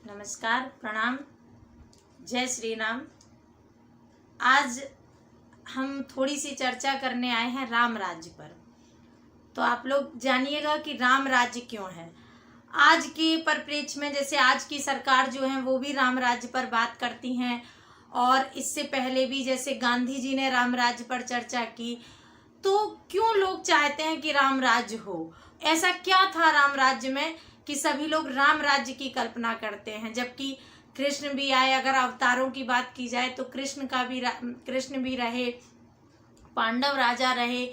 नमस्कार, प्रणाम, जय श्री राम। आज हम थोड़ी सी चर्चा करने आए हैं राम राज्य पर। तो आप लोग जानिएगा कि राम राज्य क्यों है। आज के परिप्रेक्ष्य में जैसे आज की सरकार जो है वो भी राम राज्य पर बात करती हैं, और इससे पहले भी जैसे गांधी जी ने राम राज्य पर चर्चा की। तो क्यों लोग चाहते हैं कि राम राज्य हो? ऐसा क्या था राम राज्य में कि सभी लोग राम राज्य की कल्पना करते हैं, जबकि कृष्ण भी आए। अगर अवतारों की बात की जाए तो कृष्ण भी रहे, पांडव राजा रहे।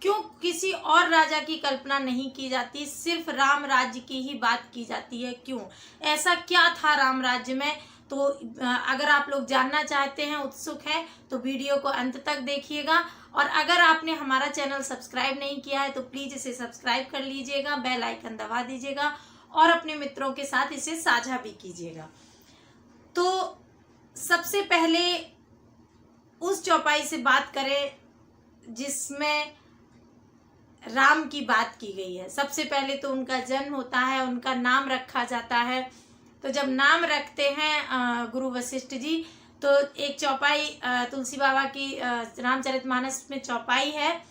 क्यों किसी और राजा की कल्पना नहीं की जाती, सिर्फ राम राज्य की ही बात की जाती है? क्यों? ऐसा क्या था राम राज्य में? तो अगर आप लोग जानना चाहते हैं, उत्सुक हैं, तो वीडियो को अंत तक देखिएगा। और अगर आपने हमारा चैनल सब्सक्राइब नहीं किया है तो प्लीज इसे सब्सक्राइब कर लीजिएगा, बेल आइकन दबा दीजिएगा और अपने मित्रों के साथ इसे साझा भी कीजिएगा। तो सबसे पहले उस चौपाई से बात करें जिसमें राम की बात की गई है। सबसे पहले तो उनका जन्म होता है, उनका नाम रखा जाता है। तो जब नाम रखते हैं गुरु वशिष्ठ जी, तो एक चौपाई तुलसी बाबा की रामचरितमानस में चौपाई है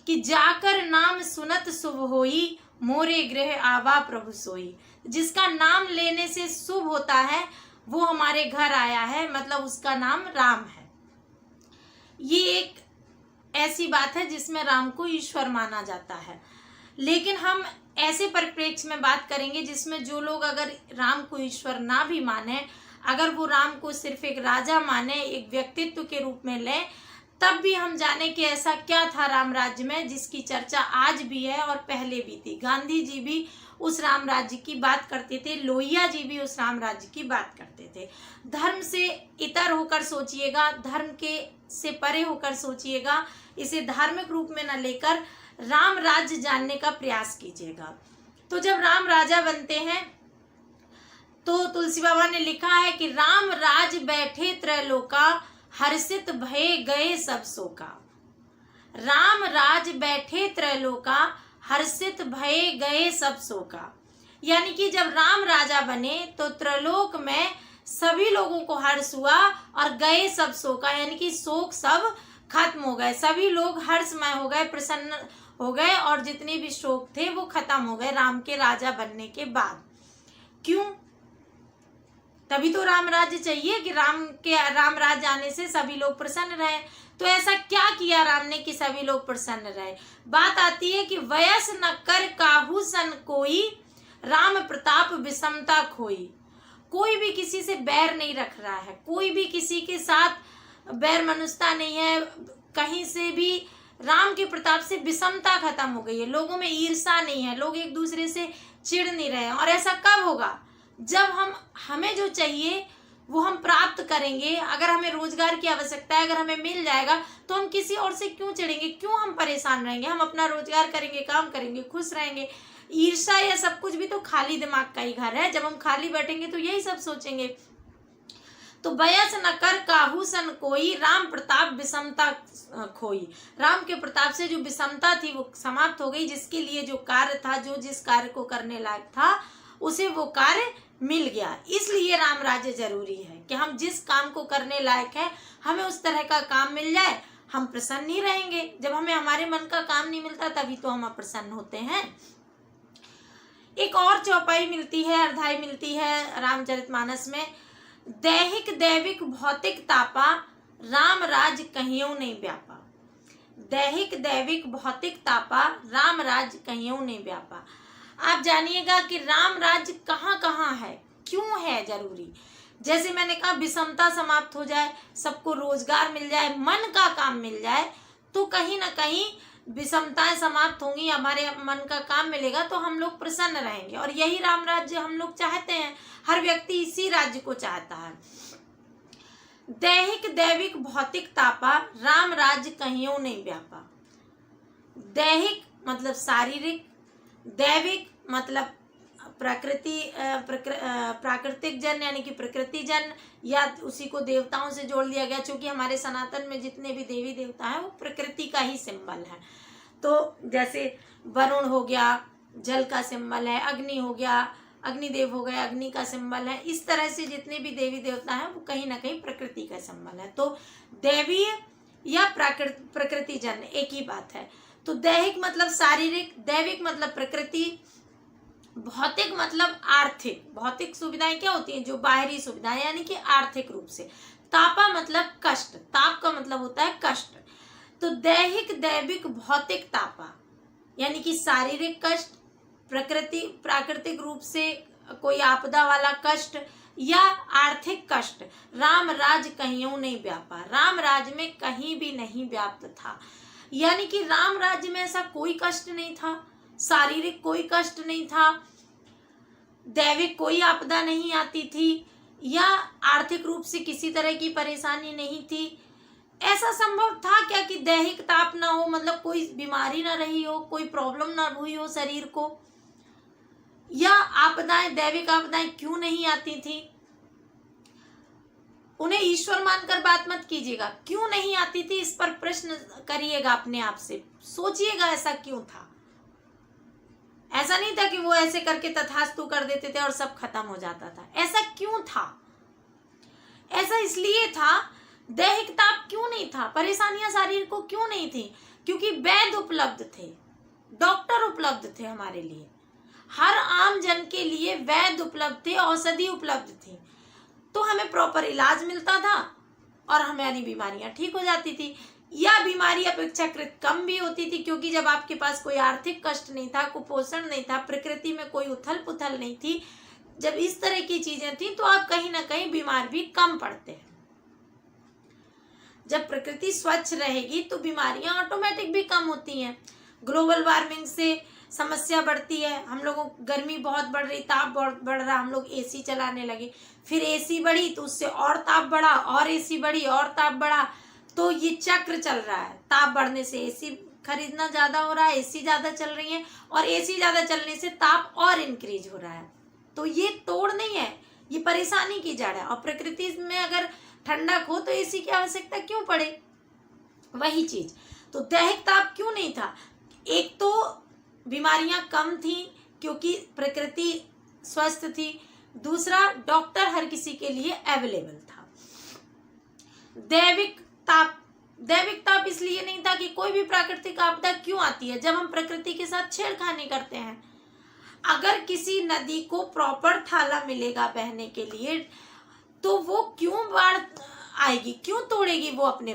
कि जाकर नाम सुनत शुभ होई, मोरे गृह आवा प्रभु सोई। जिसका नाम लेने से शुभ होता है वो हमारे घर आया है, मतलब उसका नाम राम है। ये एक ऐसी बात है जिसमें राम को ईश्वर माना जाता है। लेकिन हम ऐसे परिप्रेक्ष्य में बात करेंगे जिसमें जो लोग अगर राम को ईश्वर ना भी माने, अगर वो राम को सिर्फ एक राजा माने, एक व्यक्तित्व के रूप में लें, तब भी हम जाने कि ऐसा क्या था राम राज्य में जिसकी चर्चा आज भी है और पहले भी थी। गांधी जी भी उस राम राज्य की बात करते थे, लोहिया जी भी उस राम राज्य की बात करते थे। धर्म से इतर होकर सोचिएगा, धर्म के से परे होकर सोचिएगा, इसे धार्मिक रूप में न लेकर राम राज्य जानने का प्रयास कीजिएगा। तो जब राम राजा बनते हैं तो तुलसी बाबा ने लिखा है कि राम राज बैठे त्रैलोका, हर्षित भये गए सब शोका। राम राज बैठे त्रैलोका, हर्षित भये गए सब शोका। यानी कि जब राम राजा बने तो त्रैलोक में सभी लोगों को हर्ष हुआ और गए सब शोका, यानी कि शोक सब खत्म हो गए। सभी लोग हर्षमय हो गए, प्रसन्न हो गए, और जितने भी शोक थे वो खत्म हो गए राम के राजा बनने के बाद। क्यों? तभी तो राम राज्य चाहिए कि राम राज्य आने से सभी लोग प्रसन्न रहे। तो ऐसा क्या किया राम ने कि सभी लोग प्रसन्न रहे? बात आती है कि वयस न कर काहू सन कोई, राम प्रताप विषमता खोई। कोई भी किसी से बैर नहीं रख रहा है, कोई भी किसी के साथ बैर मनुष्यता नहीं है, कहीं से भी राम के प्रताप से विषमता खत्म हो गई है। लोगों में ईर्ष्या नहीं है, लोग एक दूसरे से चिढ़ नहीं रहे हैं। और ऐसा कब होगा? जब हमें जो चाहिए वो हम प्राप्त करेंगे। अगर हमें रोजगार की आवश्यकता है, अगर हमें मिल जाएगा तो हम किसी और से क्यों चिढ़ेंगे, क्यों हम परेशान रहेंगे? हम अपना रोजगार करेंगे, काम करेंगे, खुश रहेंगे। ईर्ष्या या सब कुछ भी तो खाली दिमाग का ही घर है। जब हम खाली बैठेंगे तो यही सब सोचेंगे। तो बयस न कर काहू सन कोई, राम प्रताप विषमता खोई। राम के प्रताप से जो विषमता थी वो समाप्त हो गई। जिसके लिए जो कार्य था, जो जिस कार्य को करने लायक था, उसे वो कार्य मिल गया। इसलिए राम राज्य जरूरी है कि हम जिस काम को करने लायक है हमें उस तरह का काम मिल जाए। हम प्रसन्न ही रहेंगे। जब हमें हमारे मन का काम नहीं मिलता तभी तो हम अप्रसन्न होते हैं। एक और चौपाई मिलती है, अध्याय मिलती है रामचरितमानस में। दैहिक दैविक भौतिक तापा, राम राज कहियो नहीं व्यापा। दैहिक दैविक भौतिक तापा, राम राज कहियो नहीं व्यापा। आप जानिएगा कि राम राज्य कहाँ कहाँ है, क्यों है जरूरी। जैसे मैंने कहा, विषमता समाप्त हो जाए, सबको रोजगार मिल जाए, मन का काम मिल जाए, तो कहीं ना कहीं विषमताएं समाप्त होंगी, हमारे मन का काम मिलेगा तो हम लोग प्रसन्न रहेंगे। और यही राम राज्य हम लोग चाहते हैं। हर व्यक्ति इसी राज्य को चाहता है। दैहिक दैविक भौतिक तापा, राम राज्य कहियो नहीं व्यापा। दैहिक मतलब शारीरिक, दैविक मतलब प्राकृतिक जन यानी कि प्रकृति जन, या उसी को देवताओं से जोड़ लिया गया, क्योंकि हमारे सनातन में जितने भी देवी देवता हैं वो प्रकृति का ही सिंबल है। तो जैसे वरुण हो गया, जल का सिंबल है, अग्नि हो गया, अग्निदेव हो गए, अग्नि का सिंबल है। इस तरह से जितने भी देवी देवता हैं वो कहीं ना कहीं प्रकृति का सिंबल है। तो दैवीय या प्रकृति जन्य एक ही बात है। तो दैहिक मतलब शारीरिक, दैविक मतलब प्रकृति, भौतिक मतलब आर्थिक। भौतिक सुविधाएं क्या होती हैं? जो बाहरी सुविधाएं, यानी कि आर्थिक रूप से। तापा मतलब कष्ट, ताप का मतलब होता है कष्ट। तो दैहिक, दैविक, भौतिक तापा यानी कि शारीरिक कष्ट, प्राकृतिक रूप से कोई आपदा वाला कष्ट, या आर्थिक कष्ट। राम राज कहीं नहीं व्यापा, राम राज में कहीं भी नहीं व्याप्त था। यानी कि राम राज्य में ऐसा कोई कष्ट नहीं था, शारीरिक कोई कष्ट नहीं था, दैविक कोई आपदा नहीं आती थी, या आर्थिक रूप से किसी तरह की परेशानी नहीं थी। ऐसा संभव था क्या कि दैहिक ताप ना हो, मतलब कोई बीमारी ना रही हो, कोई प्रॉब्लम ना हुई हो शरीर को? या आपदाएं, दैविक आपदाएं क्यों नहीं आती थी? उन्हें ईश्वर मानकर बात मत कीजिएगा, क्यों नहीं आती थी इस पर प्रश्न करिएगा अपने आप से, सोचिएगा ऐसा क्यों था। ऐसा नहीं था कि वो ऐसे करके तथास्तु कर देते थे और सब खत्म हो जाता था। ऐसा क्यों था? ऐसा इसलिए था, दैहिक ताप क्यों नहीं था, परेशानियां शरीर को क्यों नहीं थी? क्योंकि वैद्य उपलब्ध थे, डॉक्टर उपलब्ध थे हमारे लिए, हर आम जन के लिए वैद्य उपलब्ध थे, औषधि उपलब्ध थी। तो हमें प्रॉपर इलाज मिलता था और हमारी बीमारियां ठीक हो जाती थी, या बीमारी अपेक्षाकृत कम भी होती थी, क्योंकि जब आपके पास कोई आर्थिक कष्ट नहीं था, कुपोषण नहीं था, प्रकृति में कोई उथल पुथल नहीं थी, जब इस तरह की चीजें थी तो आप कहीं ना कहीं बीमार भी कम पड़ते हैं। जब प्रकृति स्वच्छ रहेगी तो बीमारियां ऑटोमेटिक भी कम होती हैं। ग्लोबल वार्मिंग से समस्या बढ़ती है, हम लोगों को गर्मी बहुत बढ़ रही, ताप बहुत बढ़ रहा, हम लोग एसी चलाने लगे, फिर एसी बढ़ी तो उससे और ताप बढ़ा, और एसी बढ़ी और ताप बढ़ा। तो ये चक्र चल रहा है, ताप बढ़ने से एसी खरीदना ज्यादा हो रहा है, एसी ज्यादा चल रही है, और एसी ज्यादा चलने से ताप और इंक्रीज हो रहा है। तो ये तोड़ नहीं है, ये परेशानी की जड़ है। और प्रकृति में अगर ठंडक हो तो एसी की आवश्यकता क्यों पड़े? वही चीज। तो दैहिक ताप क्यों नहीं था? एक तो बीमारियां कम थी क्योंकि प्रकृति स्वस्थ थी, दूसरा डॉक्टर हर किसी के लिए अवेलेबल था। दैविक ताप इसलिए नहीं था कि कोई भी प्राकृतिक आपदा क्यों आती है जब हम प्रकृति के साथ छेड़खानी करते हैं। अगर किसी नदी को प्रॉपर थाला मिलेगा बहने के लिए तो वो क्यों बाढ़ आएगी, क्यों तोड़ेगी वो अपने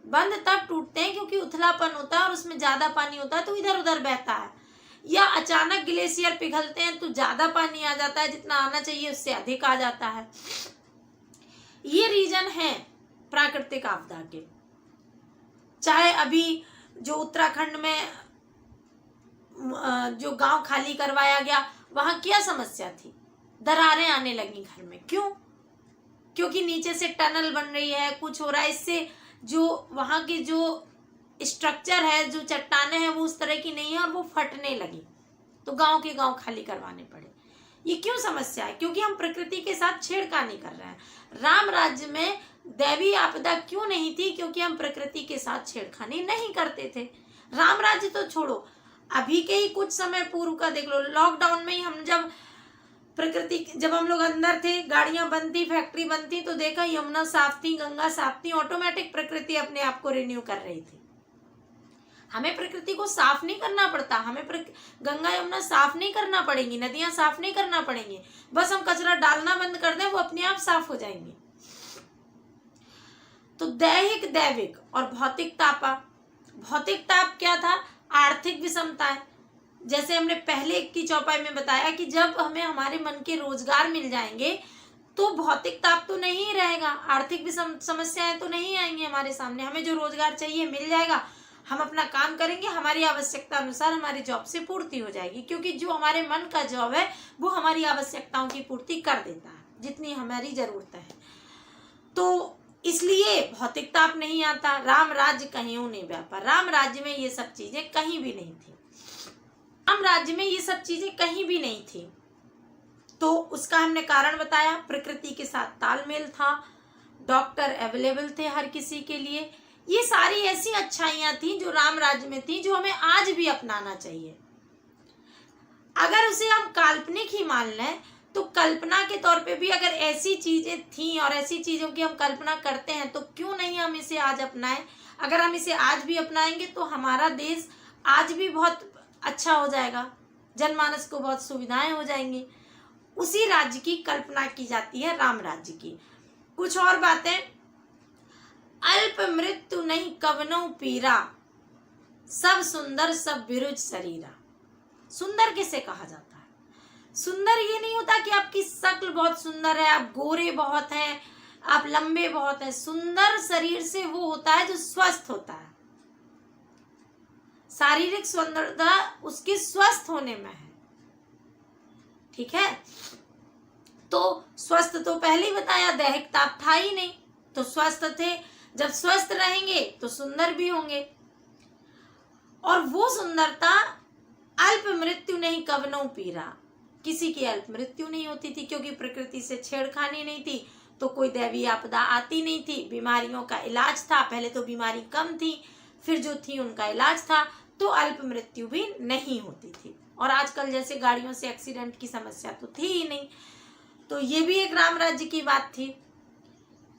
बंद तब टूटते हैं क्योंकि उथलापन होता है और उसमें ज्यादा पानी होता है तो इधर उधर बहता है, या अचानक ग्लेशियर पिघलते हैं तो ज्यादा पानी आ जाता है, जितना आना चाहिए उससे अधिक आ जाता है। ये रीजन है प्राकृतिक आपदा के। चाहे अभी जो उत्तराखंड में जो गांव खाली करवाया गया, वहां क्या समस्या थी? दरारें आने लगी घर में, क्यों? क्योंकि नीचे से टनल बन रही है, कुछ हो रहा है, इससे जो वहां की जो स्ट्रक्चर है, जो चट्टाने हैं, वो उस तरह की नहीं है और वो फटने लगी, तो गांव के गांव खाली करवाने पड़े। ये क्यों समस्या है? क्योंकि हम प्रकृति के साथ छेड़खानी कर रहे हैं। राम राज्य में दैवी आपदा क्यों नहीं थी? क्योंकि हम प्रकृति के साथ छेड़खानी नहीं करते थे। राम राज्य तो छोड़ो, अभी के ही कुछ समय पूर्व का देख लो, लॉकडाउन में ही हम जब हम लोग अंदर थे, गाड़ियां बंद थी, फैक्ट्री बंद थी, तो देखा यमुना साफ थी, गंगा साफ थी, ऑटोमेटिक प्रकृति अपने आप को रिन्यू कर रही थी। हमें प्रकृति को साफ नहीं करना पड़ता, हमें गंगा यमुना साफ नहीं करना पड़ेंगी, नदियां साफ नहीं करना पड़ेंगी, बस हम कचरा डालना बंद कर दें, वो अपने आप साफ हो जाएंगी। तो दैहिक, दैविक और भौतिक ताप क्या था? आर्थिक विषमताएं। जैसे हमने पहले की चौपाई में बताया कि जब हमें हमारे मन के रोजगार मिल जाएंगे तो भौतिक ताप तो नहीं रहेगा, आर्थिक समस्याएं तो नहीं आएंगी हमारे सामने। हमें जो रोजगार चाहिए मिल जाएगा, हम अपना काम करेंगे, हमारी आवश्यकता अनुसार हमारी जॉब से पूर्ति हो जाएगी, क्योंकि जो हमारे मन का जॉब है वो हमारी आवश्यकताओं की पूर्ति कर देता है जितनी हमारी जरूरत है। तो इसलिए भौतिक ताप नहीं आता। राम राज्य कहीं नहीं व्यापा, राम राज्य में ये सब चीजें कहीं भी नहीं थी, राम राज्य में ये सब चीजें कहीं भी नहीं थी। तो उसका हमने कारण बताया, प्रकृति के साथ तालमेल था, डॉक्टर अवेलेबल थे हर किसी के लिए। ये सारी ऐसी अच्छाइयां थी जो राम राज्य में थी, जो हमें आज भी अपनाना चाहिए। अगर उसे हम काल्पनिक ही मान लें तो कल्पना के तौर पे भी अगर ऐसी चीजें थी और ऐसी चीजों की हम कल्पना करते हैं तो क्यों नहीं हम इसे आज अपनाएं। अगर हम इसे आज भी अपनाएंगे तो हमारा देश आज भी बहुत अच्छा हो जाएगा, जनमानस को बहुत सुविधाएं हो जाएंगी। उसी राज्य की कल्पना की जाती है, राम राज्य की। कुछ और बातें, अल्प मृत्यु नहीं कवनो पीरा, सब सुंदर सब बिरुज शरीरा। सुंदर किसे कहा जाता है? सुंदर ये नहीं होता कि आपकी शक्ल बहुत सुंदर है, आप गोरे बहुत हैं, आप लंबे बहुत हैं। सुंदर शरीर से वो होता है जो स्वस्थ होता है। शारीरिक सुंदरता उसके स्वस्थ होने में है, ठीक है। तो स्वस्थ तो पहले ही बताया, दैहिक ताप था ही नहीं, तो स्वस्थ थे। जब स्वस्थ रहेंगे तो सुंदर भी होंगे। और वो सुंदरता अल्प मृत्यु नहीं कवनो पीरा, किसी की अल्प मृत्यु नहीं होती थी, क्योंकि प्रकृति से छेड़खानी नहीं थी, तो कोई दैवीय आपदा आती नहीं थी। बीमारियों का इलाज था, पहले तो बीमारी कम थी, फिर जो थी उनका इलाज था, तो अल्प मृत्यु भी नहीं होती थी। और आजकल जैसे गाड़ियों से एक्सीडेंट की समस्या तो थी ही नहीं। तो ये भी एक राम राज्य की बात थी।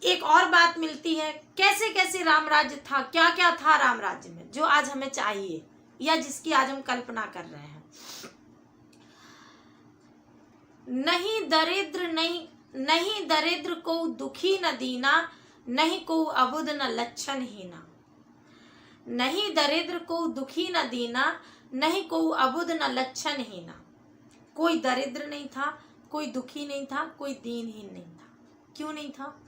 एक और बात मिलती है, कैसे कैसे राम राज्य था, क्या क्या था राम राज्य में जो आज हमें चाहिए या जिसकी आज हम कल्पना कर रहे हैं। नहीं दरिद्र को दुखी न दीना, नहीं को अबुद न लक्षण हीना। नहीं दरिद्र को दुखी न दीना, नहीं को अबुद न लक्षण हीना। कोई दरिद्र नहीं था, कोई दुखी नहीं था, कोई दीनहीन नहीं था। क्यों नहीं था?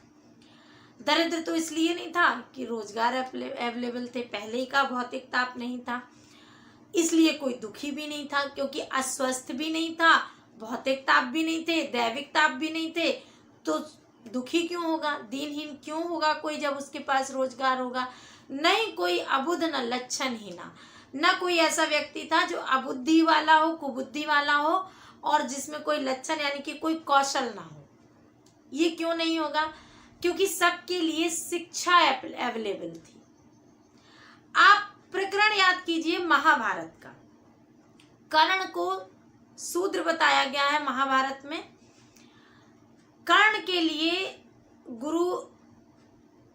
दरिद्र तो इसलिए नहीं था कि रोजगार अवेलेबल थे, पहले ही का भौतिक ताप नहीं था। इसलिए कोई दुखी भी नहीं था, क्योंकि अस्वस्थ भी नहीं था, भौतिक ताप भी नहीं थे, दैविक ताप भी नहीं थे। तो दुखी क्यों होगा, दीनहीन क्यों होगा कोई, जब उसके पास रोजगार होगा। नहीं कोई अबुध न लक्षण हीना, न कोई ऐसा व्यक्ति था जो अबुद्धि वाला हो, कुबुद्धि वाला हो, और जिसमें कोई लक्षण यानी कि कोई कौशल ना हो। ये क्यों नहीं होगा? क्योंकि सबके लिए शिक्षा अवेलेबल थी। आप प्रकरण याद कीजिए महाभारत का। कर्ण को शूद्र बताया गया है महाभारत में। कर्ण के लिए गुरु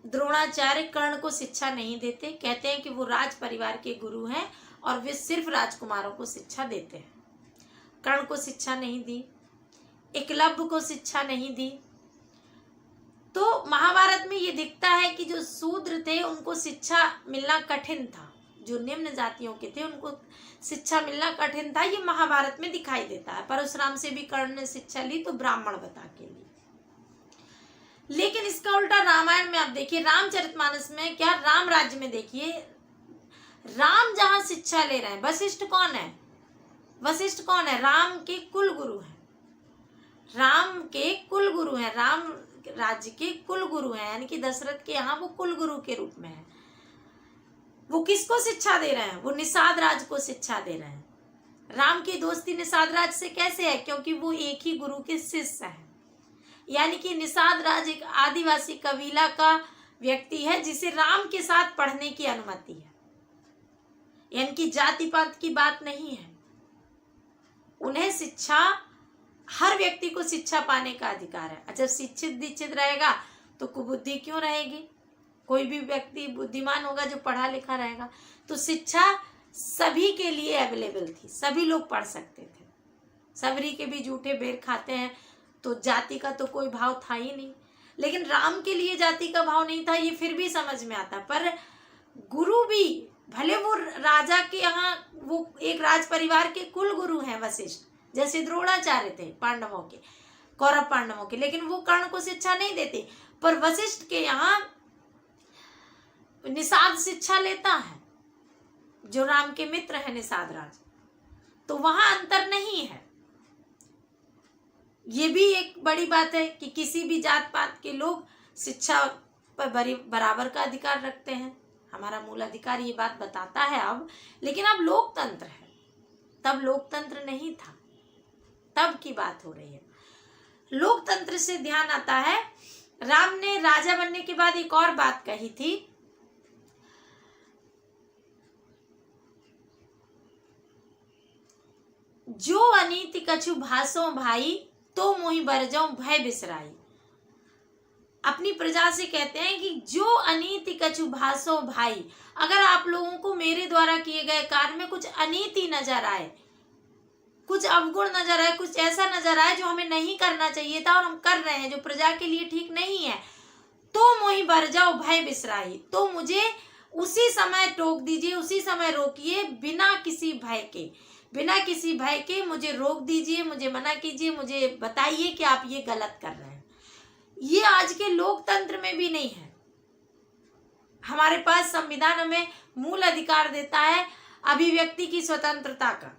द्रोणाचार्य कर्ण को शिक्षा नहीं देते, कहते हैं कि वो राज परिवार के गुरु हैं और वे सिर्फ राजकुमारों को शिक्षा देते हैं। कर्ण को शिक्षा नहीं दी, एकलव्य को शिक्षा नहीं दी। तो महाभारत में ये दिखता है कि जो शूद्र थे उनको शिक्षा मिलना कठिन था, जो निम्न जातियों के थे उनको शिक्षा मिलना कठिन था। ये महाभारत में दिखाई देता है। परशुराम से भी कर्ण ने शिक्षा ली तो ब्राह्मण बता के ली। लेकिन इसका उल्टा रामायण में आप देखिए, रामचरितमानस में क्या, राम राज्य में देखिए, राम जहां शिक्षा ले रहे हैं, वशिष्ठ कौन है? वशिष्ठ कौन है? राम के कुल गुरु हैं। राम के कुल गुरु हैं, राम राज्य के कुल गुरु हैं, यानी कि दशरथ के यहाँ वो कुल गुरु के रूप में है। वो किसको शिक्षा दे रहे हैं? वो निषाद राज को शिक्षा दे रहे हैं। राम की दोस्ती निषाद राज से कैसे है? क्योंकि वो एक ही गुरु के शिष्य हैं। यानी कि निषाद राज एक आदिवासी कबीला का व्यक्ति है जिसे राम के साथ पढ़ने की अनुमति है, यानी कि जाति पात की बात नहीं है। उन्हें शिक्षा, हर व्यक्ति को शिक्षा पाने का अधिकार है। जब शिक्षित दीक्षित रहेगा तो कुबुद्धि क्यों रहेगी? कोई भी व्यक्ति बुद्धिमान होगा जो पढ़ा लिखा रहेगा। तो शिक्षा सभी के लिए अवेलेबल थी, सभी लोग पढ़ सकते थे। सबरी के भी जूठे बेर खाते हैं, तो जाति का तो कोई भाव था ही नहीं। लेकिन राम के लिए जाति का भाव नहीं था, ये फिर भी समझ में आता। पर गुरु भी, भले वो राजा के यहाँ, वो एक राज परिवार के कुल गुरु हैं वशिष्ठ, जैसे द्रोणाचार्य थे पांडवों के, कौरव पांडवों के, लेकिन वो कर्ण को शिक्षा नहीं देते। पर वशिष्ठ के यहाँ निषाद शिक्षा लेता है, जो राम के मित्र है निषाद राज। तो वहां अंतर नहीं है। ये भी एक बड़ी बात है कि किसी भी जात पात के लोग शिक्षा पर बराबर का अधिकार रखते हैं। हमारा मूल अधिकार ये बात बताता है अब। लेकिन अब लोकतंत्र है, तब लोकतंत्र नहीं था, तब की बात हो रही है। लोकतंत्र से ध्यान आता है, राम ने राजा बनने के बाद एक और बात कही थी, जो अनीति कछु भासो भाई, तो मोहि बर जाऊं भय बिसराई। अपनी प्रजा से कहते हैं कि जो अनीति कछु भासो भाई, अगर आप लोगों को मेरे द्वारा किए गए कार्य में कुछ अनीति नजर आए, कुछ अवगुण नजर आए, कुछ ऐसा नजर आए जो हमें नहीं करना चाहिए था और हम कर रहे हैं, जो प्रजा के लिए ठीक नहीं है, तो मोहि बर जाओ भय बिसराई, तो मुझे उसी समय टोक दीजिए, उसी समय रोकिए, बिना किसी भय के, बिना किसी भय के मुझे रोक दीजिए, मुझे मना कीजिए, मुझे बताइए कि आप ये गलत कर रहे हैं। ये आज के लोकतंत्र में भी नहीं है। हमारे पास संविधान हमें मूल अधिकार देता है अभिव्यक्ति की स्वतंत्रता का,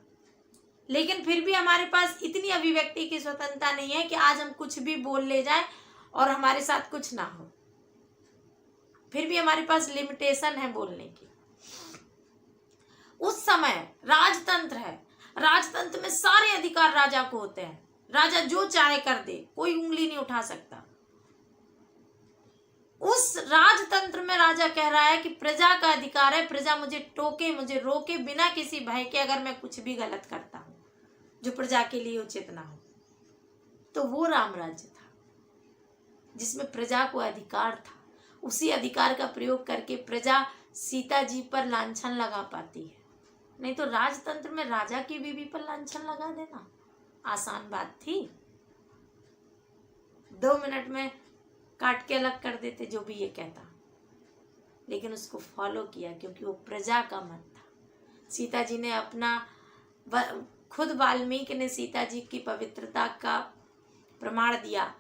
लेकिन फिर भी हमारे पास इतनी अभिव्यक्ति की स्वतंत्रता नहीं है कि आज हम कुछ भी बोल ले जाएं और हमारे साथ कुछ ना हो। फिर भी हमारे पास लिमिटेशन है बोलने की। उस समय राजतंत्र है, राजतंत्र में सारे अधिकार राजा को होते हैं, राजा जो चाहे कर दे, कोई उंगली नहीं उठा सकता। उस राजतंत्र में राजा कह रहा है कि प्रजा का अधिकार है, प्रजा मुझे टोके, मुझे रोके, बिना किसी भय के, अगर मैं कुछ भी गलत करता हूं जो प्रजा के लिए उचित ना हो। तो वो राम राज्य था जिसमें प्रजा को अधिकार था। उसी अधिकार का प्रयोग करके प्रजा सीता जी पर लांछन लगा पाती है। नहीं तो राजतंत्र में राजा की बीवी पर लांछन लगा देना आसान बात थी। 2 मिनट में काट के अलग कर देते जो भी ये कहता, लेकिन उसको फॉलो किया क्योंकि वो प्रजा का मत था। सीता जी ने अपना, खुद वाल्मीकि ने सीता जी की पवित्रता का प्रमाण दिया,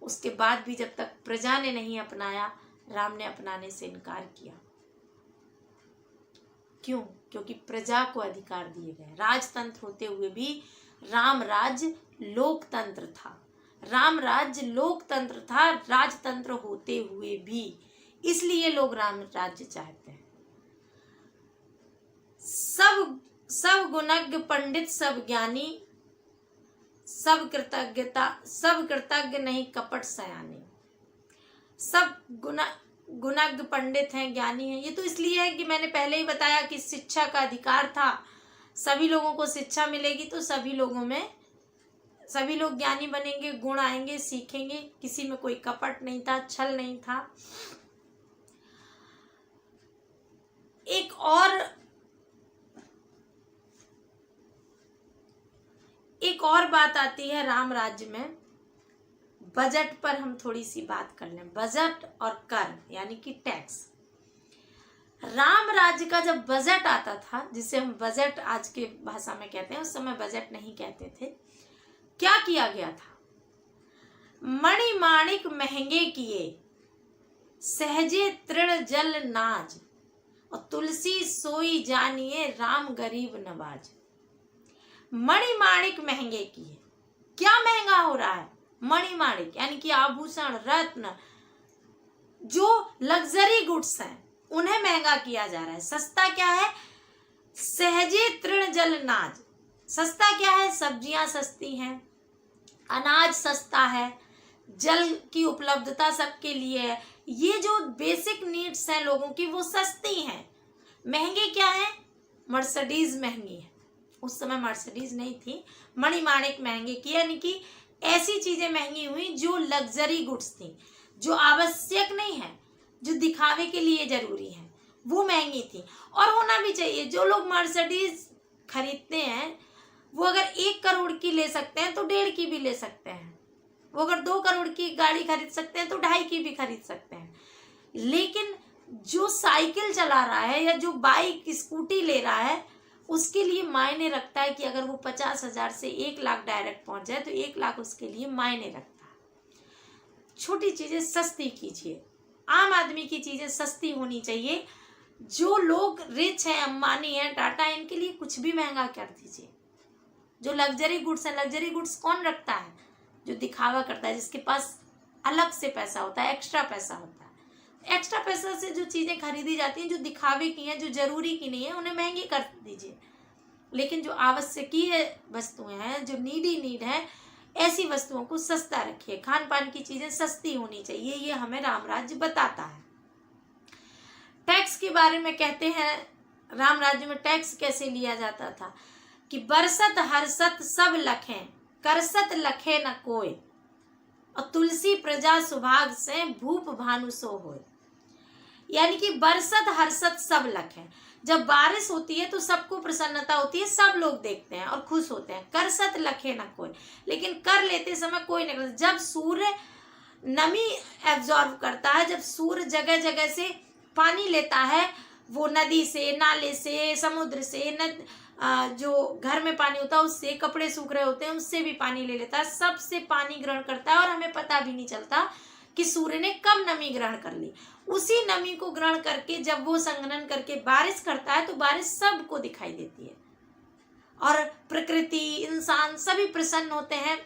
उसके बाद भी जब तक प्रजा ने नहीं अपनाया, राम ने अपनाने से इनकार किया। क्यों? क्योंकि प्रजा को अधिकार दिए गए। राजतंत्र होते हुए भी राम राज्य लोकतंत्र था, राम राज्य लोकतंत्र था, राजतंत्र होते हुए भी, इसलिए लोग राम राज्य चाहते हैं। सब गुणज्ञ पंडित सब ज्ञानी, सब कृतज्ञ नहीं कपट सयानी। सब गुणज्ञ पंडित हैं, ज्ञानी हैं। ये तो इसलिए है कि मैंने पहले ही बताया कि शिक्षा का अधिकार था, सभी लोगों को शिक्षा मिलेगी तो सभी लोग ज्ञानी बनेंगे, गुण आएंगे, सीखेंगे। किसी में कोई कपट नहीं था, छल नहीं था। एक और बात आती है राम राज्य में, बजट पर हम थोड़ी सी बात कर लें। बजट और कर यानी कि टैक्स। राम राज्य का जब बजट आता था, जिसे हम बजट आज के भाषा में कहते हैं, उस समय बजट नहीं कहते थे। क्या किया गया था? मणि माणिक महंगे किए, सहजे तृण जल नाज, और तुलसी सोई जानिए राम गरीब नवाज। मणि माणिक महंगे किए। क्या महंगा हो रहा है? मणि माणिक यानी कि आभूषण, रत्न, जो लग्जरी गुड्स हैं उन्हें महंगा किया जा रहा है। सस्ता क्या है? सहजे तृण जल नाज। सस्ता क्या है? सब्जियां सस्ती हैं, अनाज सस्ता है, जल की उपलब्धता सबके लिए है। ये जो बेसिक नीड्स हैं लोगों की वो सस्ती हैं। महंगे क्या है? मर्सिडीज महंगी है। उस समय मर्सिडीज नहीं थी। मणिमाणिक महंगे किए यानी कि ऐसी चीजें महंगी हुई जो लग्जरी गुड्स थी, जो आवश्यक नहीं है, जो दिखावे के लिए जरूरी है, वो महंगी थी। और होना भी चाहिए। जो लोग मर्सिडीज खरीदते हैं वो अगर 1 करोड़ की ले सकते हैं तो 1.5 की भी ले सकते हैं। वो अगर 2 करोड़ की गाड़ी खरीद सकते हैं तो 2.5 की भी खरीद सकते हैं। लेकिन जो साइकिल चला रहा है या जो बाइक स्कूटी ले रहा है, उसके लिए मायने रखता है कि अगर वो 50,000 से 1 लाख डायरेक्ट पहुंच जाए तो 1 लाख उसके लिए मायने रखता है। छोटी चीजें सस्ती कीजिए। आम आदमी की चीजें सस्ती होनी चाहिए। जो लोग रिच हैं, अंबानी हैं, टाटा हैं, इनके लिए कुछ भी महंगा कर दीजिए। जो लग्जरी गुड्स हैं, लग्जरी गुड्स कौन रखता है? जो दिखावा करता है, जिसके पास अलग से पैसा होता है, एक्स्ट्रा पैसा होता है। एक्स्ट्रा पैसा से जो चीजें खरीदी जाती हैं, जो दिखावे की हैं, जो जरूरी की नहीं है, उन्हें महंगी कर दीजिए। लेकिन जो आवश्यकीय वस्तुएं हैं, जो नीड है, ऐसी वस्तुओं को सस्ता रखिए। खान पान की चीजें सस्ती होनी चाहिए, ये हमें राम राज्य बताता है। टैक्स के बारे में कहते हैं, राम राज्य में टैक्स कैसे लिया जाता था कि बरसत हर्षत सब लखें, करसत लखे न कोय, और तुलसी प्रजा सुभाग से भूप भानु सो होय। यानी कि बरसत हर्षत सब लखें, जब बारिश होती है तो सबको प्रसन्नता होती है, सब लोग देखते हैं और खुश होते हैं। करसत लखे न कोई, लेकिन कर लेते समय कोई नहीं करता। जब सूर्य नमी एब्जॉर्व करता है, जब सूर्य जगह जगह से पानी लेता है, वो नदी से, नाले से, समुद्र से, जो घर में पानी होता है उससे, कपड़े सूख रहे होते हैं उससे भी पानी ले लेता है, सबसे पानी ग्रहण करता है और हमें पता भी नहीं चलता कि सूर्य ने कब नमी ग्रहण कर ली। उसी नमी को ग्रहण करके जब वो संघनन करके बारिश करता है तो बारिश सबको दिखाई देती है और प्रकृति, इंसान सभी प्रसन्न होते हैं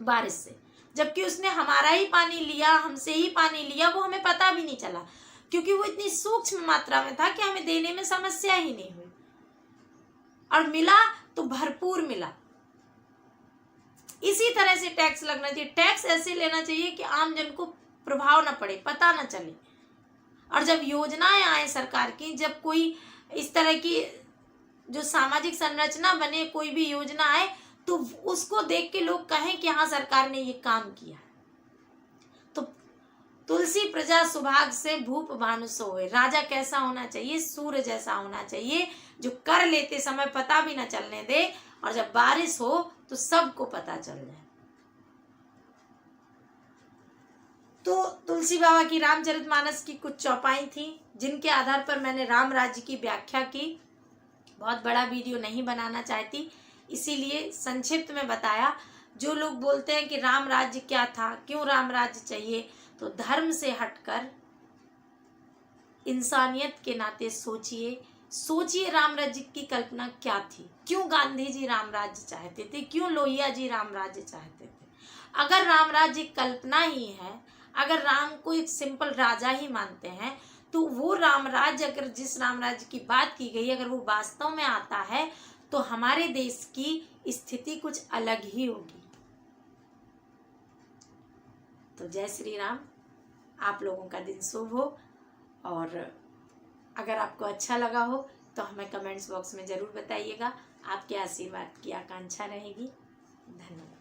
बारिश से। जबकि उसने हमारा ही पानी लिया, हमसे ही पानी लिया, वो हमें पता भी नहीं चला क्योंकि वो इतनी सूक्ष्म मात्रा में था कि हमें देने में समस्या ही नहीं हुई, और मिला तो भरपूर मिला। इसी तरह से टैक्स लगना चाहिए। टैक्स ऐसे लेना चाहिए कि आम जन को प्रभाव न पड़े, पता न चले। और जब योजनाएं आए सरकार की, जब कोई इस तरह की जो सामाजिक संरचना बने, कोई भी योजना आए, तो उसको देख के लोग कहें कि हाँ सरकार ने ये काम किया। तो तुलसी प्रजा सुभाग से भूप भानु सोए। राजा कैसा होना चाहिए? सूर्य जैसा होना चाहिए, जो कर लेते समय पता भी न चलने दे, और जब बारिश हो तो सबको पता चल जाए। तो तुलसी बाबा की रामचरितमानस की कुछ चौपाई थी जिनके आधार पर मैंने राम राज्य की व्याख्या की। बहुत बड़ा वीडियो नहीं बनाना चाहती, इसीलिए संक्षिप्त में बताया। जो लोग बोलते हैं कि राम राज्य क्या था, क्यों राम राज्य चाहिए, तो धर्म से हटकर इंसानियत के नाते सोचिए राम राज्य की कल्पना क्या थी। क्यों गांधी जी राम राज्य चाहते थे, क्यों लोहिया जी राम राज्य चाहते थे। अगर राम राज्य कल्पना ही है, अगर राम को एक सिंपल राजा ही मानते हैं, तो वो राम राज्य, अगर जिस राम राज्य की बात की गई, अगर वो वास्तव में आता है तो हमारे देश की स्थिति कुछ अलग ही होगी। तो जय श्री राम। आप लोगों का दिन शुभ हो, और अगर आपको अच्छा लगा हो तो हमें कमेंट्स बॉक्स में ज़रूर बताइएगा। आपके आशीर्वाद की आकांक्षा रहेगी। धन्यवाद।